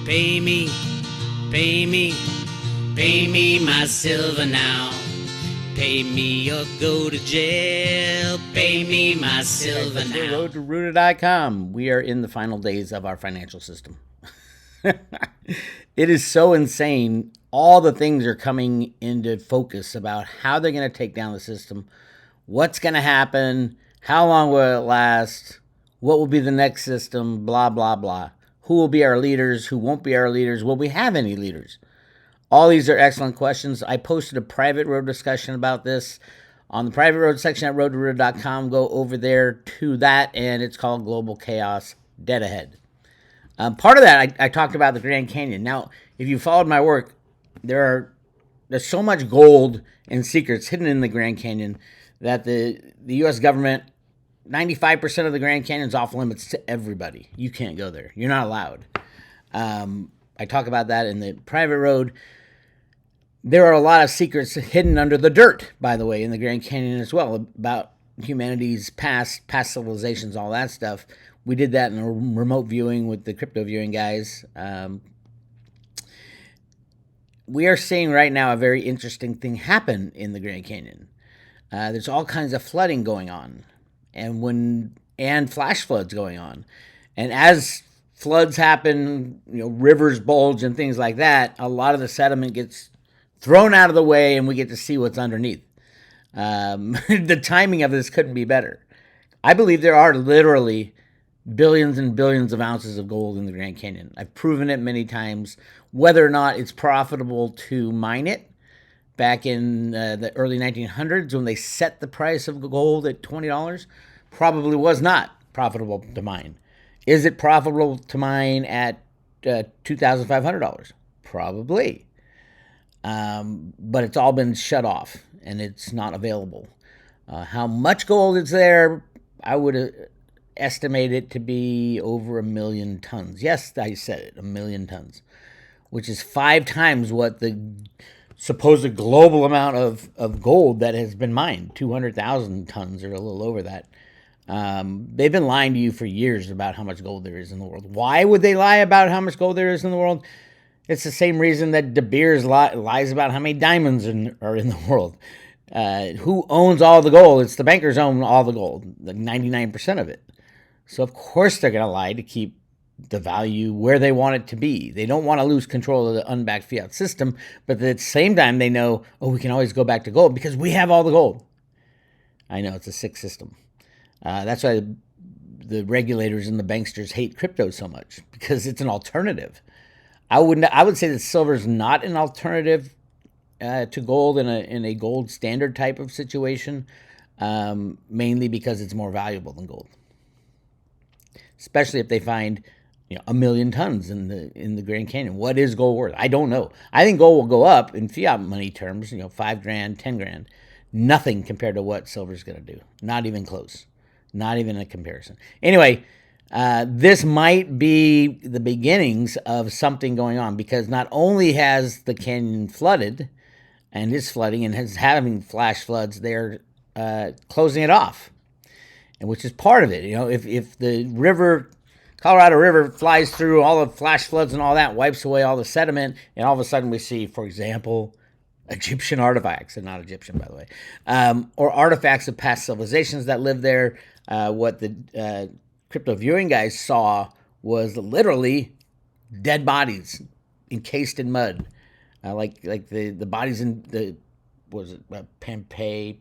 Pay me, pay me, pay me my silver now. Pay me or go to jail. Pay me my silver now. Road to Rooted.com. We are in the final days of our financial system. It is so insane. All the things are coming into focus about how they're going to take down the system, what's going to happen, how long will it last, what will be the next system, blah, blah, blah. Who will be our leaders, who won't be our leaders, will we have any leaders? All these are excellent questions. I posted a private road discussion about this on the private road section at roadtoroota.com. Go over there to that, and it's called Global Chaos Dead Ahead. Part of that, I talked about the Grand Canyon. Now, if you followed my work, there's so much gold and secrets hidden in the Grand Canyon that the U.S. government, 95% of the Grand Canyon is off limits to everybody. You can't go there. You're not allowed. I talk about that in the private road. There are a lot of secrets hidden under the dirt, by the way, in the Grand Canyon as well, about humanity's past civilizations, all that stuff. We did that in a remote viewing with the crypto viewing guys. We are seeing right now a very interesting thing happen in the Grand Canyon. There's all kinds of flooding going on, and flash floods going on. And as floods happen, rivers bulge and things like that, a lot of the sediment gets thrown out of the way, and we get to see what's underneath. The timing of this couldn't be better. I believe there are literally billions and billions of ounces of gold in the Grand Canyon. I've proven it many times. Whether or not it's profitable to mine it, back in the early 1900s when they set the price of gold at $20, probably was not profitable to mine. Is it profitable to mine at $2,500? Probably. But it's all been shut off, and it's not available. How much gold is there? I would estimate it to be over 1 million tons. Yes, I said it, 1 million tons, which is 5 times what the supposed global amount of gold that has been mined, 200,000 tons or a little over that. They've been lying to you for years about how much gold there is in the world. Why would they lie about how much gold there is in the world? It's the same reason that De Beers lies about how many diamonds are in the world. Who owns all the gold? It's the bankers own all the gold, like 99% of it. So of course they're going to lie to keep the value where they want it to be. They don't want to lose control of the unbacked fiat system, but at the same time they know, we can always go back to gold because we have all the gold. I know, it's a sick system. That's why the regulators and the banksters hate crypto so much, because it's an alternative. I would say that silver is not an alternative to gold in a gold standard type of situation, mainly because it's more valuable than gold. Especially if they find 1 million tons in the Grand Canyon. What is gold worth? I don't know. I think gold will go up in fiat money terms, $5,000, $10,000. Nothing compared to what silver's going to do. Not even close. Not even a comparison. Anyway, this might be the beginnings of something going on, because not only has the canyon flooded and is flooding and is having flash floods, they're closing it off, and which is part of it. If the Colorado River flies through all the flash floods and all that, wipes away all the sediment, and all of a sudden we see, for example, Egyptian artifacts, and not Egyptian, by the way, or artifacts of past civilizations that lived there. What the crypto viewing guys saw was literally dead bodies encased in mud, like the bodies in the, was it Pompeii?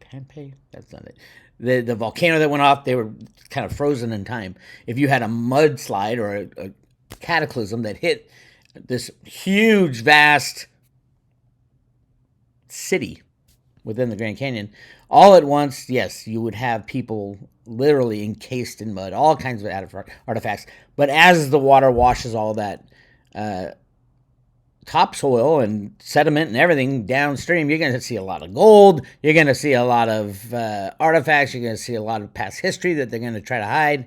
That's not it. The volcano that went off, they were kind of frozen in time. If you had a mudslide or a cataclysm that hit this huge, vast city within the Grand Canyon, all at once, yes, you would have people literally encased in mud, all kinds of artifacts. But as the water washes all that topsoil and sediment and everything downstream, you're going to see a lot of gold. You're going to see a lot of artifacts. You're going to see a lot of past history that they're going to try to hide.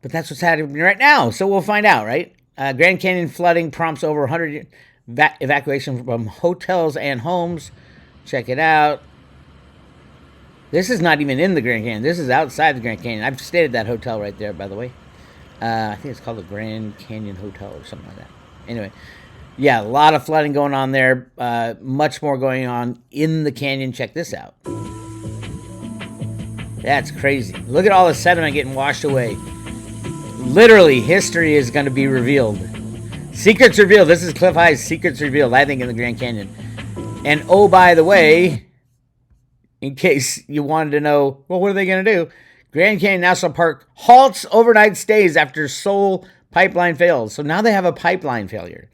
But that's what's happening right now. So we'll find out, right? Grand Canyon flooding prompts over 100 evacuation from hotels and homes. Check it out. This is not even in the Grand Canyon. This is outside the Grand Canyon. I've stayed at that hotel right there, by the way. I think it's called the Grand Canyon Hotel or something like that. Anyway, yeah, a lot of flooding going on there. Much more going on in the canyon. Check this out. That's crazy. Look at all the sediment getting washed away. Literally, history is going to be revealed. Secrets revealed. This is Cliff High's Secrets Revealed, I think, in the Grand Canyon. And oh, by the way, in case you wanted to know, well, what are they going to do? Grand Canyon National Park halts overnight stays after Seoul pipeline fails. So now they have a pipeline failure.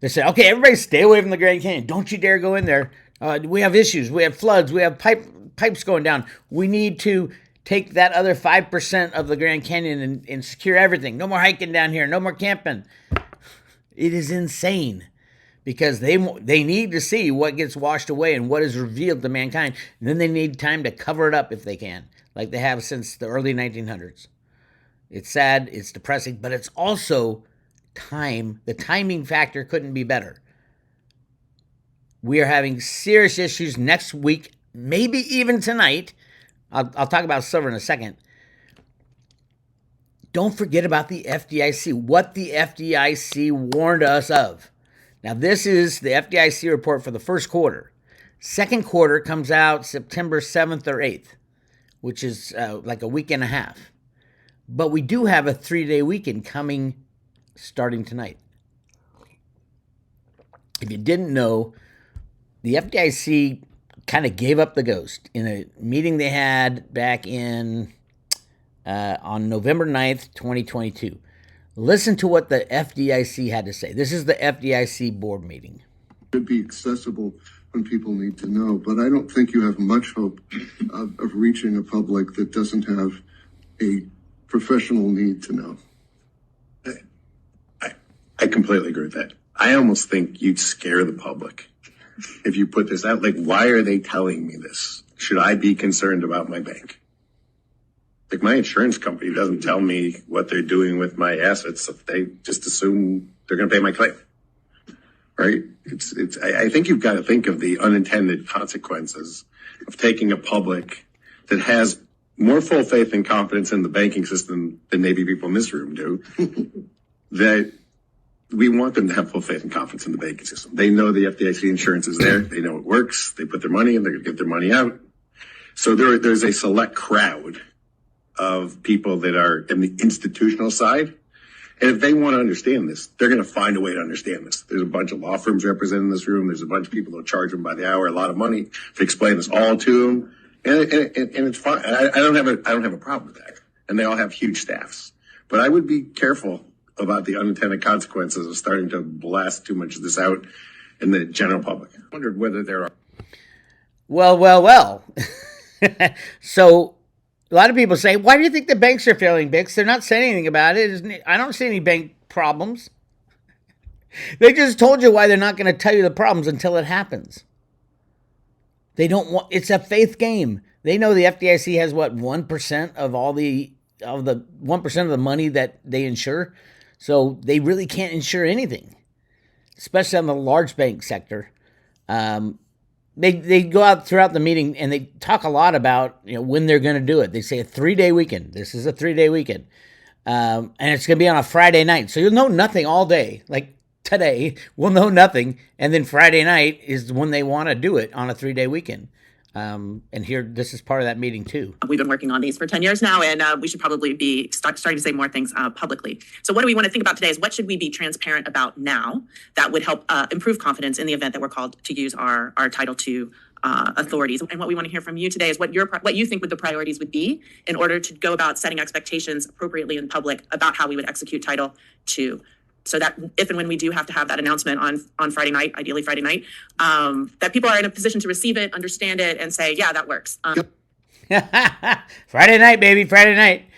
They said, okay, everybody stay away from the Grand Canyon. Don't you dare go in there. We have issues. We have floods. We have pipes going down. We need to take that other 5% of the Grand Canyon and secure everything. No more hiking down here. No more camping. It is insane because they need to see what gets washed away and what is revealed to mankind. And then they need time to cover it up if they can, like they have since the early 1900s. It's sad. It's depressing, but it's also time. The timing factor couldn't be better. We are having serious issues next week, maybe even tonight. I'll talk about silver in a second. Don't forget about the FDIC, what the FDIC warned us of. Now, this is the FDIC report for the first quarter. Second quarter comes out September 7th or 8th, which is like a week and a half. But we do have a 3-day weekend coming starting tonight. If you didn't know, the FDIC kind of gave up the ghost in a meeting they had back in on November 9th, 2022. Listen to what the FDIC had to say. This is the FDIC board meeting. It should be accessible when people need to know, but I don't think you have much hope of reaching a public that doesn't have a professional need to know. I completely agree with that. I almost think you'd scare the public if you put this out. Like, why are they telling me this? Should I be concerned about my bank? Like, my insurance company doesn't tell me what they're doing with my assets. They just assume they're going to pay my claim, right? I think you've got to think of the unintended consequences of taking a public that has more full faith and confidence in the banking system than maybe people in this room do. That we want them to have full faith and confidence in the banking system. They know the FDIC insurance is there. They know it works. They put their money in. They're going to get their money out. So there's a select crowd of people that are in the institutional side. And if they want to understand this, they're going to find a way to understand this. There's a bunch of law firms represented in this room. There's a bunch of people that charge them by the hour a lot of money to explain this all to them. And it's fine. I don't have a problem with that. And they all have huge staffs. But I would be careful about the unintended consequences of starting to blast too much of this out in the general public. I wondered whether there are... Well. So a lot of people say, why do you think the banks are failing, Bix? They're not saying anything about it. I don't see any bank problems. They just told you why they're not going to tell you the problems until it happens. They don't want, it's a faith game. They know the FDIC has 1% of all the 1% of the money that they insure. So they really can't insure anything, especially on the large bank sector. They go out throughout the meeting and they talk a lot about when they're going to do it. They say a 3-day weekend. This is a 3-day weekend, and it's going to be on a Friday night. So you'll know nothing all day. Like today, we'll know nothing, and then Friday night is when they want to do it on a 3-day weekend. And here, this is part of that meeting too. We've been working on these for 10 years now, and we should probably be starting to say more things publicly. So what do we want to think about today is what should we be transparent about now that would help improve confidence in the event that we're called to use our Title II authorities. And what we want to hear from you today is what you think the priorities would be in order to go about setting expectations appropriately in public about how we would execute Title II. So that if and when we do have to have that announcement on Friday night, ideally Friday night, that people are in a position to receive it, understand it, and say, yeah, that works. Friday night, baby, Friday night.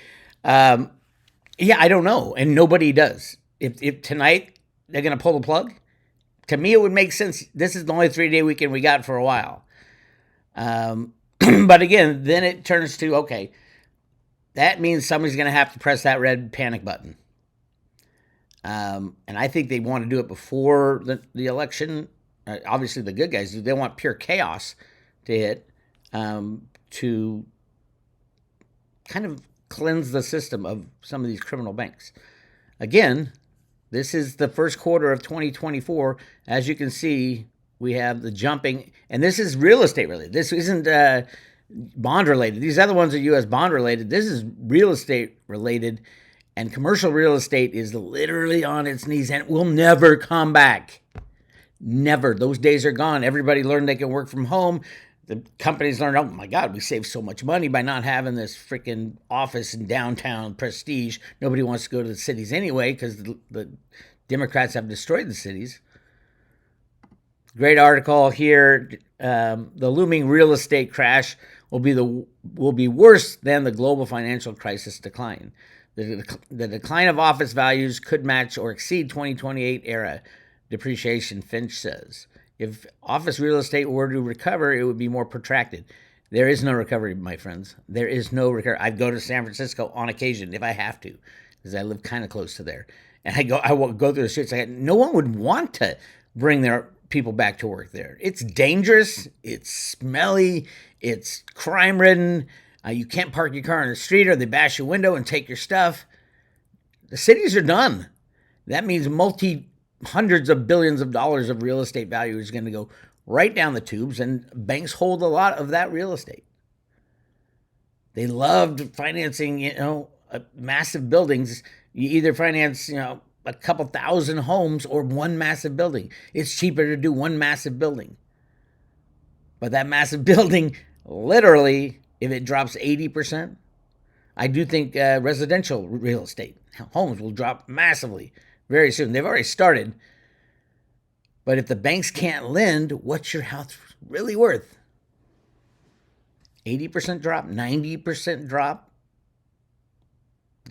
Yeah, I don't know, and nobody does. If tonight they're going to pull the plug, to me it would make sense. This is the only 3-day weekend we got for a while. But again, then it turns to, okay, that means somebody's going to have to press that red panic button. And I think they want to do it before the election. Obviously, the good guys do. They want pure chaos to hit to kind of cleanse the system of some of these criminal banks. Again, This is the first quarter of 2024. As you can see, we have the jumping, and this is real estate related. This isn't bond related. These other ones are U.S. bond related. This is real estate related, and commercial real estate is literally on its knees and will never come back. Never. Those days are gone. Everybody learned they can work from home. The companies learned, oh my God, we saved so much money by not having this freaking office in downtown prestige. Nobody wants to go to the cities anyway because the Democrats have destroyed the cities. Great article here. The looming real estate crash will be worse than the global financial crisis decline. The decline of office values could match or exceed 2028 era depreciation, Finch says. If office real estate were to recover, it would be more protracted. There is no recovery, my friends. There is no recovery. I go to San Francisco on occasion if I have to, because I live kind of close to there. And I will go through the streets. No one would want to bring their people back to work there. It's dangerous. It's smelly. It's crime-ridden. You can't park your car on the street or they bash your window and take your stuff. The cities are done. That means hundreds of billions of dollars of real estate value is going to go right down the tubes, and banks hold a lot of that real estate. They loved financing, massive buildings. You either finance, a couple thousand homes or one massive building. It's cheaper to do one massive building. But that massive building, literally, if it drops 80%, I do think residential real estate, homes will drop massively very soon. They've already started. But if the banks can't lend, what's your house really worth? 80% drop, 90% drop.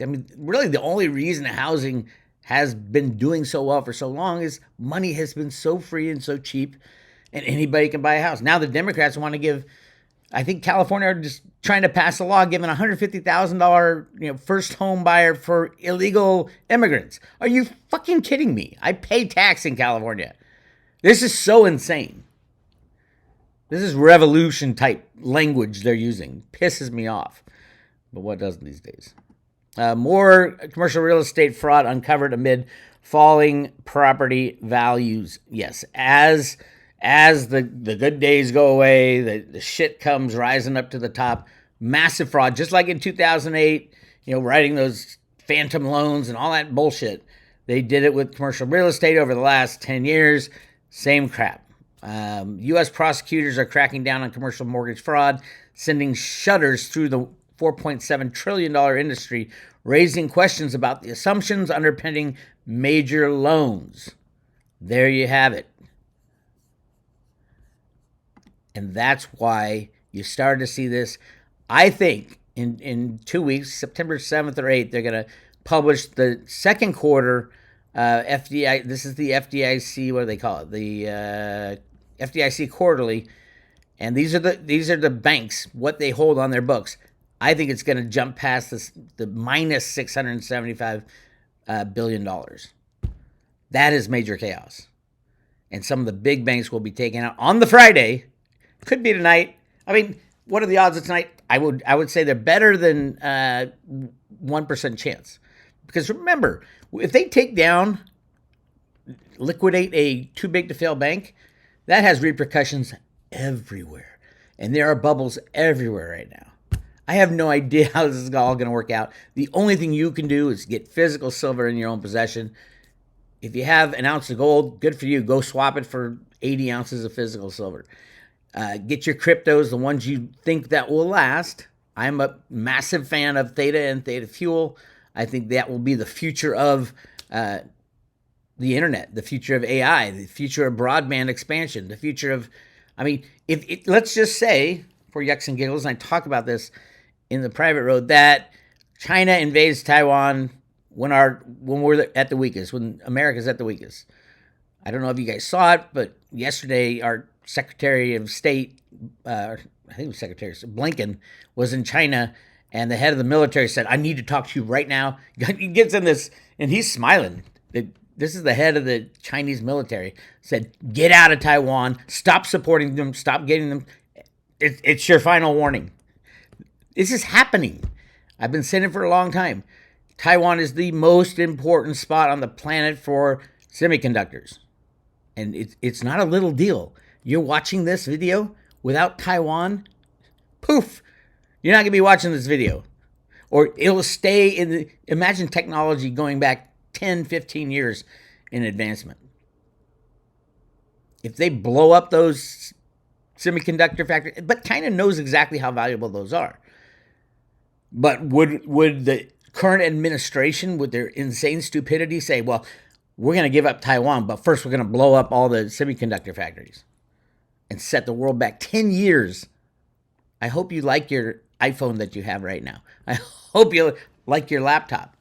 I mean, really the only reason housing has been doing so well for so long is money has been so free and so cheap, and anybody can buy a house. Now the Democrats want to give, I think California are just trying to pass a law giving $150,000, first home buyer for illegal immigrants. Are you fucking kidding me? I pay tax in California. This is so insane. This is revolution type language they're using. Pisses me off. But what doesn't these days? More commercial real estate fraud uncovered amid falling property values. Yes, as the good days go away, the shit comes rising up to the top. Massive fraud, just like in 2008, writing those phantom loans and all that bullshit. They did it with commercial real estate over the last 10 years. Same crap. U.S. prosecutors are cracking down on commercial mortgage fraud, sending shudders through the $4.7 trillion industry, raising questions about the assumptions underpinning major loans. There you have it. And that's why you started to see this. I think in 2 weeks, September 7th or 8th, they're going to publish the second quarter FDIC. This is the FDIC, what do they call it? The FDIC quarterly. And these are the banks, what they hold on their books. I think it's going to jump past the minus $675 billion. That is major chaos. And some of the big banks will be taken out on the Friday. Could be tonight. I mean, what are the odds of tonight? I would say they're better than 1% chance. Because remember, if they liquidate a too big to fail bank, that has repercussions everywhere. And there are bubbles everywhere right now. I have no idea how this is all going to work out. The only thing you can do is get physical silver in your own possession. If you have an ounce of gold, good for you. Go swap it for 80 ounces of physical silver. Get your cryptos, the ones you think that will last. I'm a massive fan of Theta and Theta Fuel. I think that will be the future of the internet, the future of AI, the future of broadband expansion, the future of, let's just say, for yucks and giggles, and I talk about this in the private road, that China invades Taiwan when we're at the weakest, when America's at the weakest. I don't know if you guys saw it, but yesterday our Secretary of State, I think it was Secretary Blinken, was in China, and the head of the military said, I need to talk to you right now. He gets in this, and he's smiling. This is the head of the Chinese military, said, get out of Taiwan, stop supporting them, stop getting them. It's your final warning. This is happening. I've been saying it for a long time. Taiwan is the most important spot on the planet for semiconductors. And it's not a little deal. You're watching this video without Taiwan, poof, you're not going to be watching this video. Or it'll stay in the, imagine technology going back 10, 15 years in advancement. If they blow up those semiconductor factories, but China knows exactly how valuable those are. But would the current administration, with their insane stupidity, say, well, we're going to give up Taiwan, but first we're going to blow up all the semiconductor factories and set the world back 10 years? I hope you like your iPhone that you have right now. I hope you like your laptop.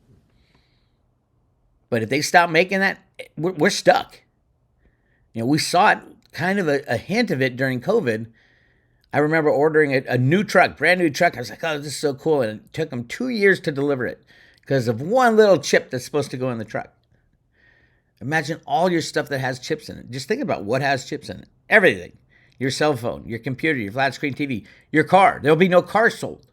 But if they stop making that, we're stuck. You know, we saw it, kind of a hint of it during COVID. I remember ordering a new truck, brand new truck. I was like, oh, this is so cool. And it took them 2 years to deliver it because of one little chip that's supposed to go in the truck. Imagine all your stuff that has chips in it. Just think about what has chips in it. Everything. Your cell phone, your computer, your flat screen TV, your car. There'll be no cars sold.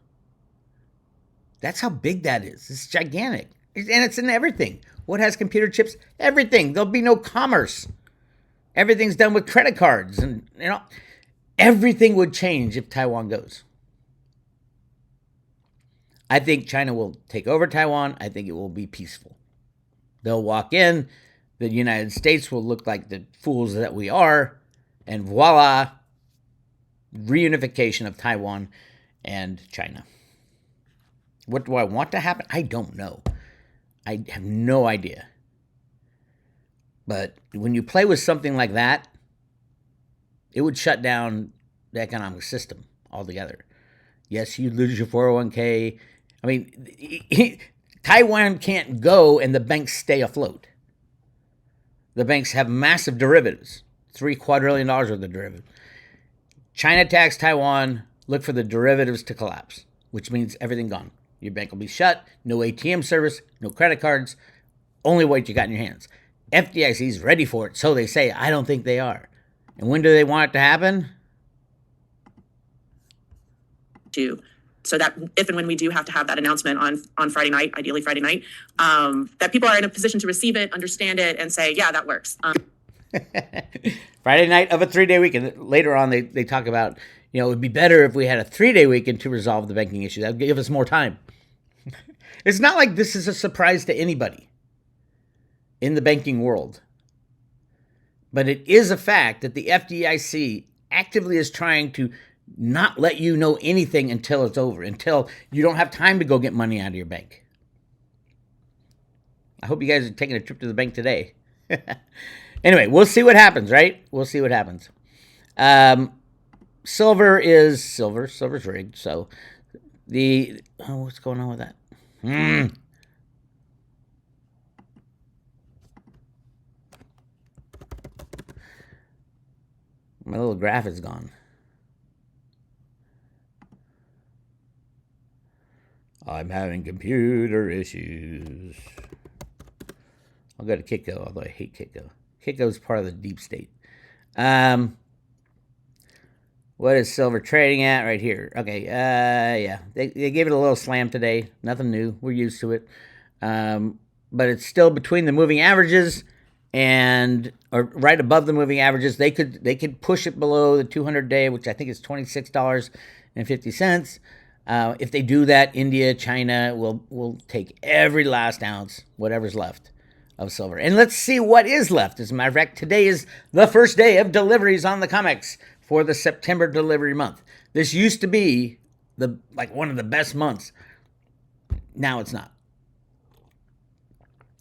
That's how big that is. It's gigantic. And it's in everything. What has computer chips? Everything. There'll be no commerce. Everything's done with credit cards. And, you know, everything would change if Taiwan goes. I think China will take over Taiwan. I think it will be peaceful. They'll walk in. The United States will look like the fools that we are. And voila, reunification of Taiwan and China. What do I want to happen? I don't know. I have no idea. But when you play with something like that, it would shut down the economic system altogether. Yes, you lose your 401k. I mean, Taiwan can't go and the banks stay afloat. The banks have massive derivatives, $3 quadrillion worth of derivatives. China tax Taiwan, look for the derivatives to collapse, which means everything gone. Your bank will be shut, no ATM service, no credit cards, only what you got in your hands. FDIC is ready for it, so they say. I don't think they are. And when do they want it to happen? So that if and when we do have to have that announcement on Friday night, ideally Friday night, that people are in a position to receive it, understand it, and say, yeah, that works. Friday night of a 3-day weekend. Later on, they talk about, you know, it would be better if we had a 3-day weekend to resolve the banking issue. That would give us more time. It's not like this is a surprise to anybody in the banking world. But it is a fact that the FDIC actively is trying to not let you know anything until it's over, until you don't have time to go get money out of your bank. I hope you guys are taking a trip to the bank today. Anyway, we'll see what happens, right? We'll see what happens. Silver's rigged. So what's going on with that? My little graph is gone. I'm having computer issues. I'll go to Kitco, although I hate Kitco. Kitco is part of the deep state. What is silver trading at right here? Okay, yeah. They gave it a little slam today. Nothing new. We're used to it. But it's still between the moving averages or right above the moving averages. They could push it below the 200-day, which I think is $26.50. If they do that, India, China will take every last ounce, whatever's left of silver. And let's see what is left. As a matter of fact, today is the first day of deliveries on the COMEX for the September delivery month. This used to be one of the best months. Now it's not.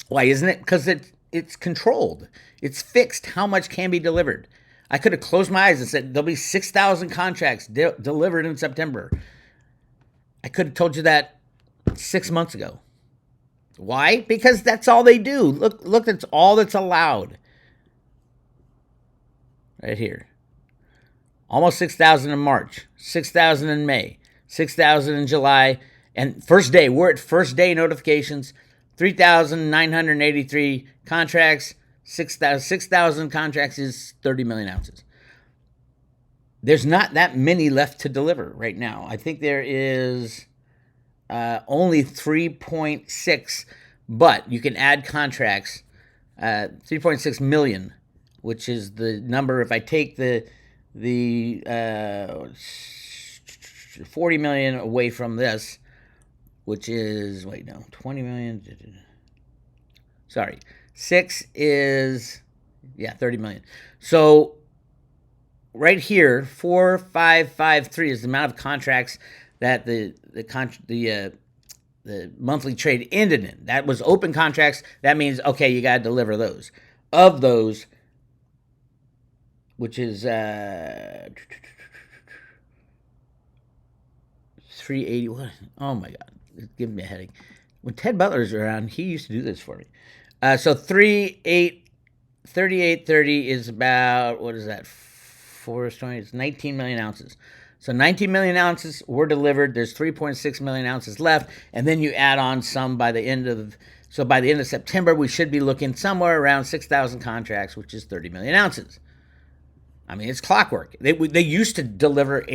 Why isn't it? Because it's controlled. It's fixed how much can be delivered. I could have closed my eyes and said there'll be 6,000 contracts delivered in September. I could have told you that 6 months ago. Why? Because that's all they do. Look, that's all that's allowed. Right here. Almost 6,000 in March, 6,000 in May, 6,000 in July, and first day, we're at first day notifications, 3,983 contracts, 6,000 contracts is 30 million ounces. There's not that many left to deliver right now. I think there is only 3.6, but you can add contracts, 3.6 million, which is the number. If I take the 40 million away from this, which is 20 million. Sorry, 6 is 30 million. So right here, 4553 is the amount of contracts that the monthly trade ended in. That was open contracts. That means, okay, you got to deliver those. Of those, which is 381. Oh my God, it's giving me a headache. When Ted Butler's around, he used to do this for me. So 3830 is about, what is that? 420, it's 19 million ounces. So 19 million ounces were delivered. There's 3.6 million ounces left. And then you add on some by the end of September, we should be looking somewhere around 6,000 contracts, which is 30 million ounces. I mean, it's clockwork. They used to deliver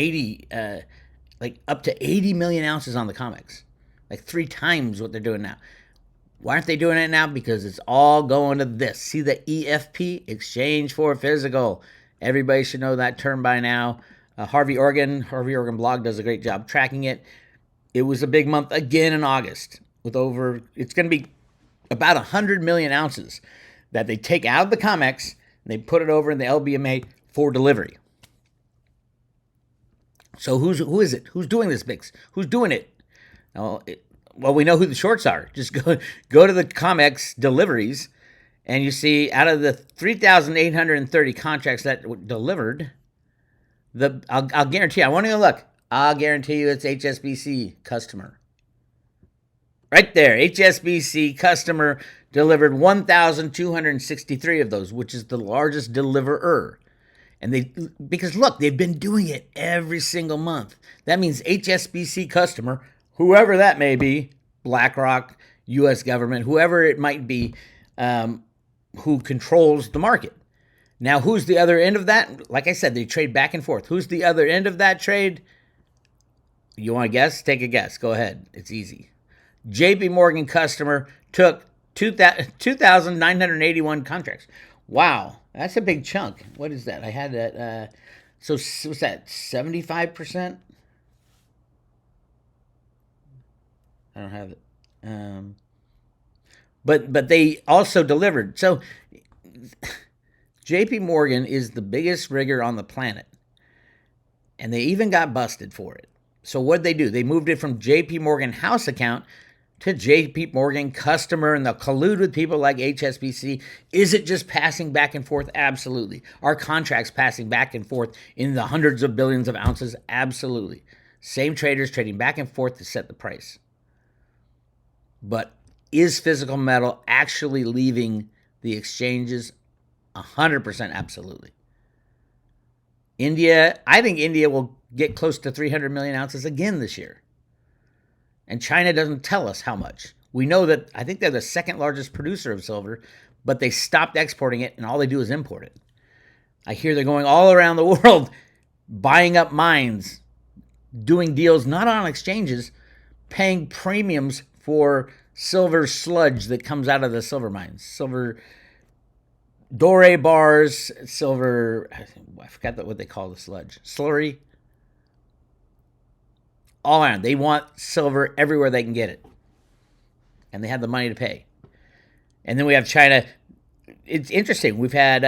up to 80 million ounces on the COMEX, like 3 times what they're doing now. Why aren't they doing it now? Because it's all going to this. See the EFP, exchange for physical. Everybody should know that term by now. Harvey Organ blog does a great job tracking it. It was a big month again in August with it's going to be about 100 million ounces that they take out of the COMEX and they put it over in the LBMA for delivery. So who is it? Who's doing this, Bix? Who's doing it? Well, we know who the shorts are. Just go to the COMEX deliveries, and you see out of the 3,830 contracts that were delivered, I'll guarantee. I want to look. I'll guarantee you it's HSBC customer. Right there, HSBC customer delivered 1,263 of those, which is the largest deliverer. And because look, they've been doing it every single month. That means HSBC customer, whoever that may be, BlackRock, U.S. government, whoever it might be, who controls the market. Now, who's the other end of that? Like I said, they trade back and forth. Who's the other end of that trade? You want to guess? Take a guess. Go ahead. It's easy. JP Morgan customer took 2,981 contracts. Wow, that's a big chunk. What is that? I had that. So what's that? 75%? I don't have it. But they also delivered. So JP Morgan is the biggest rigger on the planet. And they even got busted for it. So what did they do? They moved it from JP Morgan house account to JP Morgan customer, and they'll collude with people like HSBC. Is it just passing back and forth? Absolutely. Are contracts passing back and forth in the hundreds of billions of ounces? Absolutely. Same traders trading back and forth to set the price. But is physical metal actually leaving the exchanges? 100% absolutely. I think India will get close to 300 million ounces again this year. And China doesn't tell us how much. We know that I think they're the second largest producer of silver, but they stopped exporting it and all they do is import it. I hear they're going all around the world buying up mines, doing deals not on exchanges, paying premiums for silver sludge that comes out of the silver mines. Silver doré bars, silver, I forgot what they call the sludge. Slurry. All around. They want silver everywhere they can get it. And they have the money to pay. And then we have China. It's interesting. We've had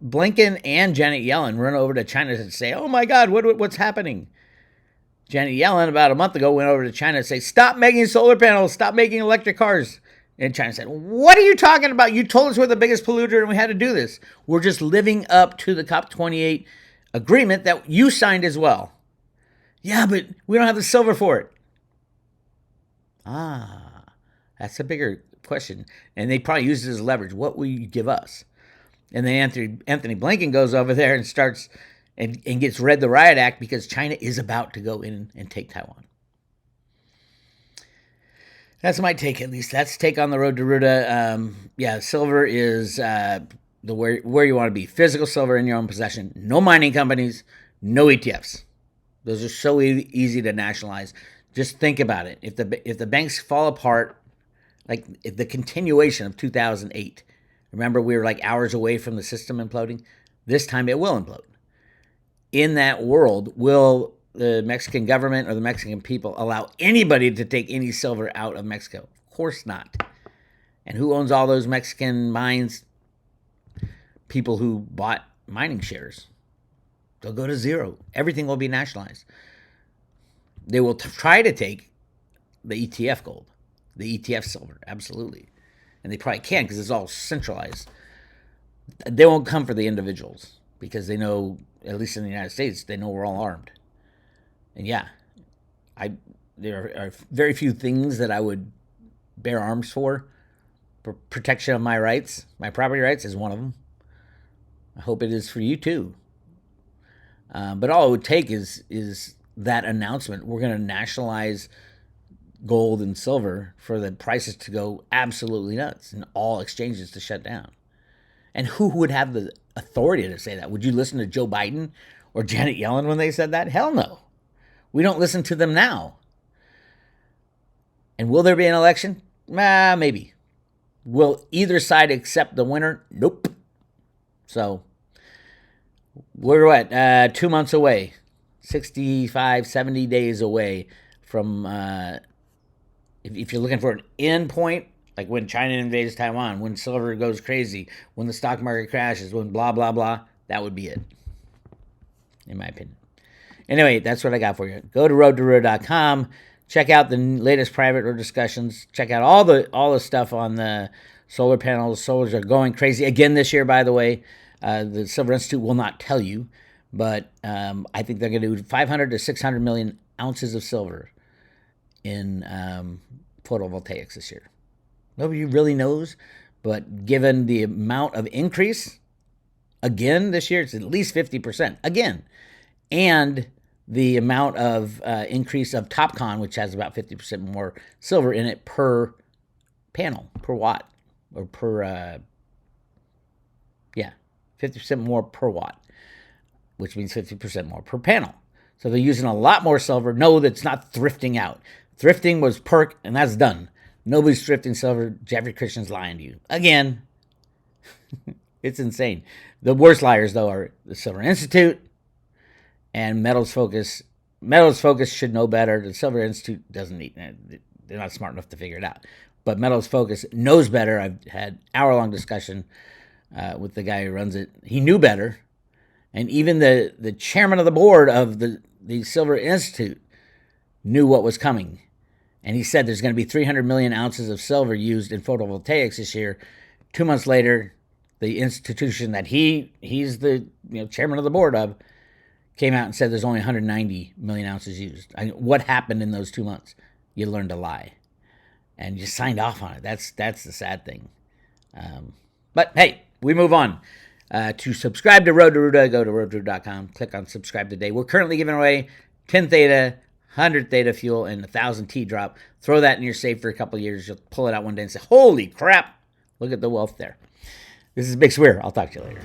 Blinken and Janet Yellen run over to China to say, oh my God, what's happening? Janet Yellen about a month ago went over to China to say, stop making solar panels, stop making electric cars. And China said, what are you talking about? You told us we're the biggest polluter and we had to do this. We're just living up to the COP28 agreement that you signed as well. Yeah, but we don't have the silver for it. That's a bigger question. And they probably use it as leverage. What will you give us? And then Anthony Blinken goes over there and starts and gets read the riot act because China is about to go in and take Taiwan. That's my take, at least. That's take on the road to Ruta. Silver is where you want to be. Physical silver in your own possession. No mining companies, no ETFs. Those are so easy to nationalize. Just think about it. If the banks fall apart, like if the continuation of 2008, remember we were like hours away from the system imploding? This time it will implode. In that world, will the Mexican government or the Mexican people allow anybody to take any silver out of Mexico? Of course not. And who owns all those Mexican mines? People who bought mining shares. They'll go to zero. Everything will be nationalized. They will try to take the ETF gold, the ETF silver, absolutely. And they probably can because it's all centralized. They won't come for the individuals because they know, at least in the United States, they know we're all armed. And yeah, there are very few things that I would bear arms for. Protection of my rights, my property rights is one of them. I hope it is for you too. But all it would take is that announcement. We're going to nationalize gold and silver for the prices to go absolutely nuts and all exchanges to shut down. And who would have the authority to say that? Would you listen to Joe Biden or Janet Yellen when they said that? Hell no. We don't listen to them now. And will there be an election? Maybe. Will either side accept the winner? Nope. So we're what? 2 months away. 65, 70 days away from, if you're looking for an end point, like when China invades Taiwan, when silver goes crazy, when the stock market crashes, when blah, blah, blah, that would be it, in my opinion. Anyway, that's what I got for you. Go to roadtoroad.com. Check out the latest private road discussions. Check out all the stuff on the solar panels. Solars are going crazy again this year, by the way. The Silver Institute will not tell you, but I think they're going to do 500 to 600 million ounces of silver in photovoltaics this year. Nobody really knows, but given the amount of increase, again this year, it's at least 50%, again. And the amount of increase of TopCon, which has about 50% more silver in it per panel, per watt, or per, 50% more per watt, which means 50% more per panel. So they're using a lot more silver. No, that's not thrifting out. Thrifting was perk, and that's done. Nobody's thrifting silver. Jeffrey Christian's lying to you. Again, it's insane. The worst liars, though, are the Silver Institute and Metals Focus. Metals Focus should know better. The Silver Institute doesn't need it. They're not smart enough to figure it out. But Metals Focus knows better. I've had hour-long discussion with the guy who runs it. He knew better. And even the chairman of the board of the Silver Institute knew what was coming. And he said there's going to be 300 million ounces of silver used in photovoltaics this year. 2 months later, the institution that he's the chairman of the board of came out and said there's only 190 million ounces used. What happened in those 2 months? You learned to lie. And you signed off on it. That's the sad thing. But hey, we move on. To subscribe to Road to Ruda, go to roadtoruda.com. Click on subscribe today. We're currently giving away 10 Theta, 100 Theta fuel, and 1,000 T drop. Throw that in your safe for a couple of years. You'll pull it out one day and say, holy crap, look at the wealth there. This is Bix Weir. I'll talk to you later.